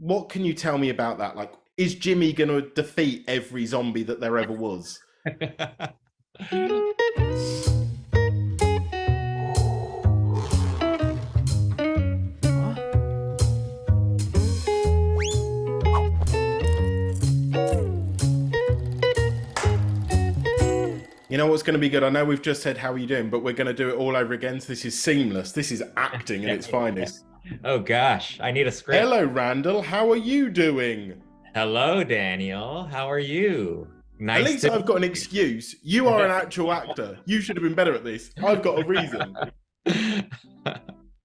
What can you tell me about that? Like, is Jimmy going to defeat every zombie that there ever was? You know what's going to be good? I know we've just said how are you doing, but we're going to do it all over again. So this is seamless. This is acting at its finest. Oh gosh, I need a script. Hello, Randall. How are you doing? Hello, Daniel. How are you? At Nice least to I've got an meet excuse. You are an actual actor. You should have been better at this. I've got a reason. you.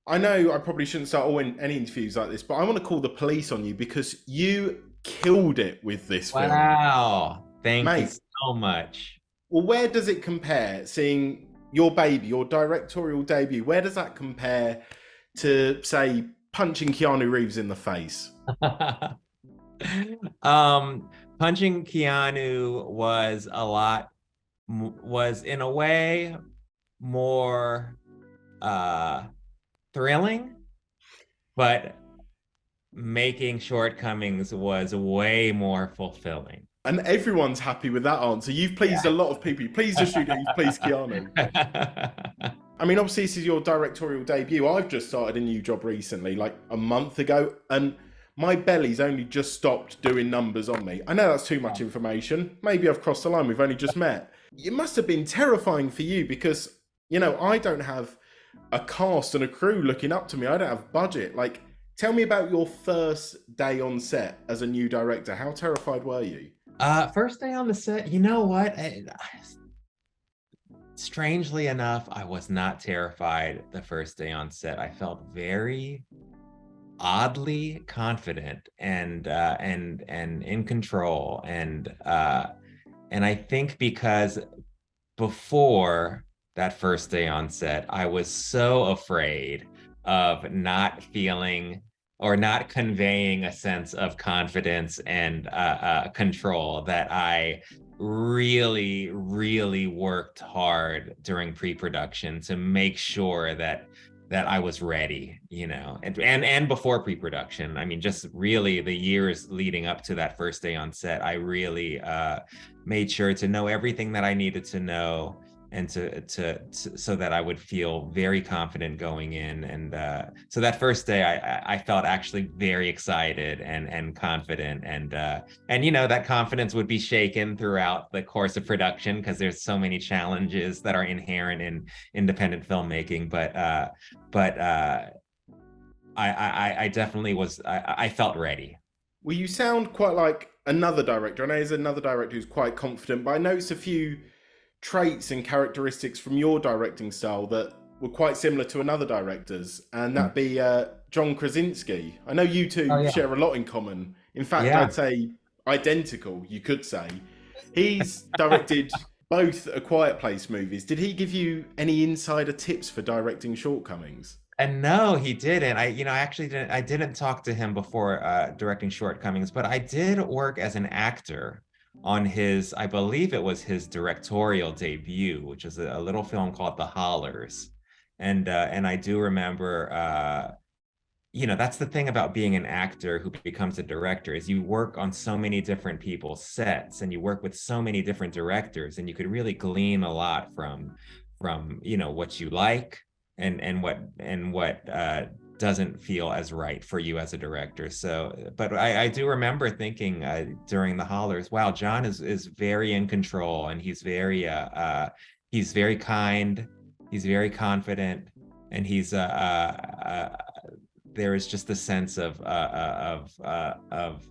I know I probably shouldn't start any interviews like this, but I want to call the police on you because you killed it with this film. Wow. Thank you Mate, so much. well, where does it compare? Seeing your baby, your directorial debut, where does that compare to, say, punching Keanu Reeves in the face? um, Punching Keanu was was in a way more thrilling, but making Shortcomings was way more fulfilling. And everyone's happy with that answer. You've pleased a lot of people. You pleased the studio, you've pleased Keanu. I mean, obviously, this is your directorial debut. I've just started a new job recently, like a month ago, and my belly's only just stopped doing numbers on me. I know that's too much information. Maybe I've crossed the line. We've only just met. It must have been terrifying for you because, I don't have a cast and a crew looking up to me. I don't have budget. Like, tell me about your first day on set as a new director. How terrified were you? First day on the set, you know what? Strangely enough, I was not terrified the first day on set. I felt very oddly confident and in control, and I think because before that first day on set, I was so afraid of not feeling or not conveying a sense of confidence and control that I really, really worked hard during pre-production to make sure that I was ready, and before pre-production. I mean, just really the years leading up to that first day on set, I really made sure to know everything that I needed to know and to so that I would feel very confident going in. And so that first day, I felt actually very excited and confident, and that confidence would be shaken throughout the course of production because there's so many challenges that are inherent in independent filmmaking. But I definitely was. I felt ready. Well, you sound quite like another director. I know there's another director who's quite confident, but I noticed a few traits and characteristics from your directing style that were quite similar to another director's, and that'd be John Krasinski. I know you Oh two yeah. share a lot in common. In fact, Yeah. I'd say identical, you could say. He's directed both A Quiet Place movies. Did he give you any insider tips for directing Shortcomings? And no, he didn't. I actually didn't. I didn't talk to him before directing Shortcomings, but I did work as an actor on his, I believe it was his directorial debut, which is a little film called The Hollers, and I do remember. That's the thing about being an actor who becomes a director is you work on so many different people's sets and you work with so many different directors, and you could really glean a lot from what you like and what doesn't feel as right for you as a director. So, but I do remember thinking during the hollers, wow, John is very in control, and he's very kind, he's very confident, and there is just a sense of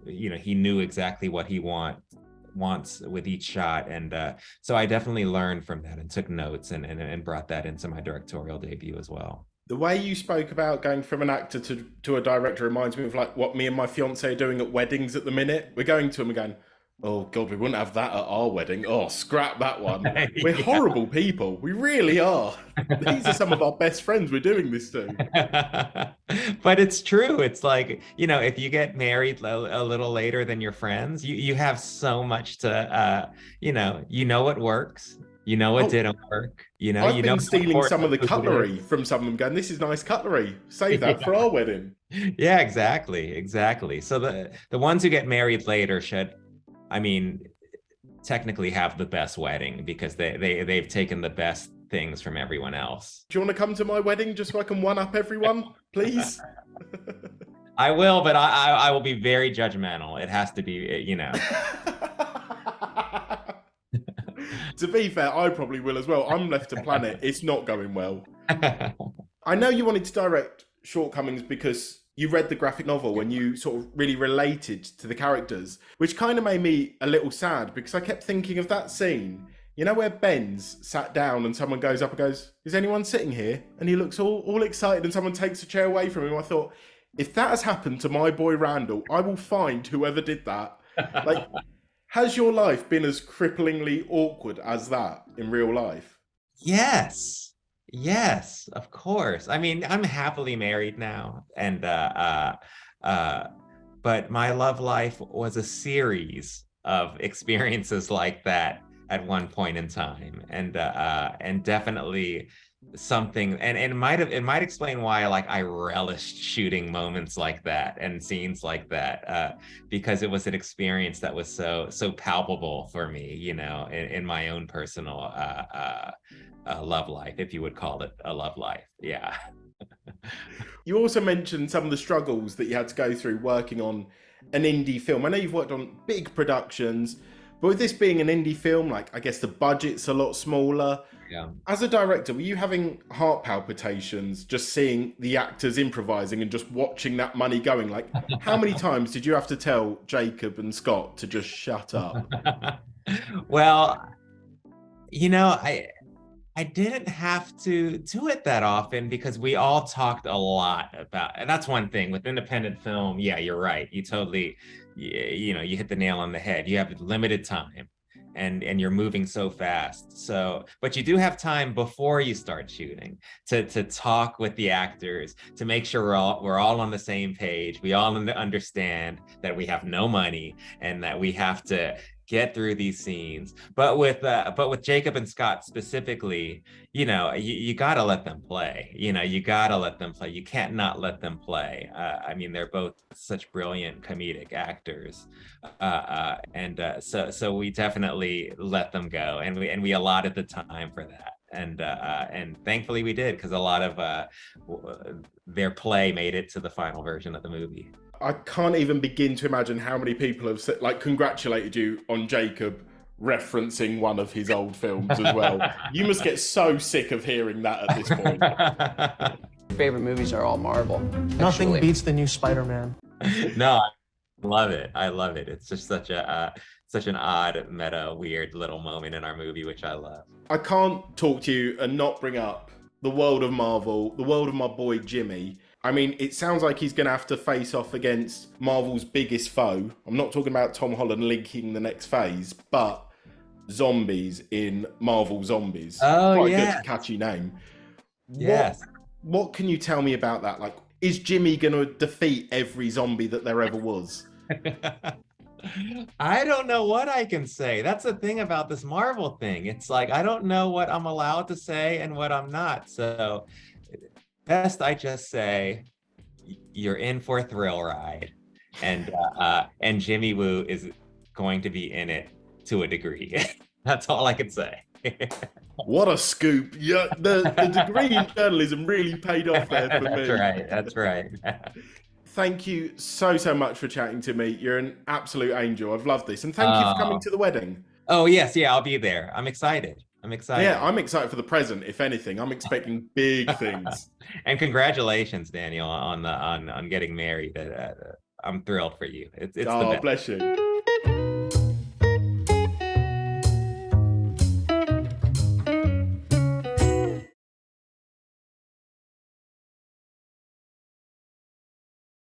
he knew exactly what he wants with each shot, and so I definitely learned from that and took notes and brought that into my directorial debut as well. The way you spoke about going from an actor to a director reminds me of like what me and my fiance are doing at weddings at the minute. We're going to them and going, oh God, we wouldn't have that at our wedding. Oh, scrap that one. We're Yeah. horrible people. We really are. These are some of our best friends we're doing this to. But it's true. It's like, if you get married a little later than your friends, you have so much to, you know what works, You know it Oh, didn't work. I've You know been how stealing some important of the the food cutlery is. from some of them, going, "This is nice cutlery. Save that Yeah. for our wedding." Yeah, exactly. So the ones who get married later should, I mean, technically have the best wedding because they've taken the best things from everyone else. Do you want to come to my wedding just so I can one up everyone, please? I will, but I will be very judgmental. It has to be, you know. To be fair, I probably will as well. I'm left to plan it. It's not going well. I know you wanted to direct Shortcomings because you read the graphic novel and you sort of really related to the characters, which kind of made me a little sad because I kept thinking of that scene. You know where Ben's sat down and someone goes up and goes, "Is anyone sitting here?" And he looks all excited and someone takes a chair away from him. I thought, if that has happened to my boy Randall, I will find whoever did that. Like, has your life been as cripplingly awkward as that in real life? Yes. Yes, of course. I mean, I'm happily married now, and but my love life was a series of experiences like that at one point in time, and definitely something, and it might explain why like I relished shooting moments like that and scenes like that, because it was an experience that was so palpable for me, in my own personal love life, if you would call it a love life. Yeah. You also mentioned some of the struggles that you had to go through working on an indie film. I know you've worked on big productions, but with this being an indie film, like, I guess the budget's a lot smaller. Yeah. As a director, were you having heart palpitations just seeing the actors improvising and just watching that money going? Like, how many times did you have to tell Jacob and Scott to just shut up? Well, I didn't have to do it that often because we all talked a lot about, and that's one thing with independent film. Yeah, you're right. You totally, you hit the nail on the head. You have limited time, and you're moving so fast. So, but you do have time before you start shooting to talk with the actors, to make sure we're all on the same page. We all understand that we have no money and that we have to get through these scenes. But with Jacob and Scott specifically, you got to let them play. You got to let them play. You can't not let them play. I mean, they're both such brilliant comedic actors, so we definitely let them go, and we allotted the time for that. And thankfully we did, because a lot of their play made it to the final version of the movie. I can't even begin to imagine how many people have congratulated you on Jacob referencing one of his old films as well. You must get so sick of hearing that at this point. Favorite movies are all Marvel. Nothing beats the new Spider-Man. No, I love it. I love it. It's just such an odd, meta, weird little moment in our movie, which I love. I can't talk to you and not bring up the world of Marvel, the world of my boy Jimmy. I mean, it sounds like he's going to have to face off against Marvel's biggest foe. I'm not talking about Tom Holland linking the next phase, but zombies in Marvel Zombies. Oh, quite yes. a good, catchy name. Yes. What can you tell me about that? Like, is Jimmy going to defeat every zombie that there ever was? I don't know what I can say. That's the thing about this Marvel thing. It's like, I don't know what I'm allowed to say and what I'm not. So best I just say, you're in for a thrill ride, and Jimmy Woo is going to be in it to a degree. That's all I can say. What a scoop! Yeah, the degree in journalism really paid off there for me. That's right. Thank you so much for chatting to me. You're an absolute angel. I've loved this, and thank you for coming to the wedding. Oh yes, yeah, I'll be there. I'm excited. Yeah, I'm excited for the present. If anything, I'm expecting big things. And congratulations, Daniel, on getting married. I'm thrilled for you. It's the best. Bless you.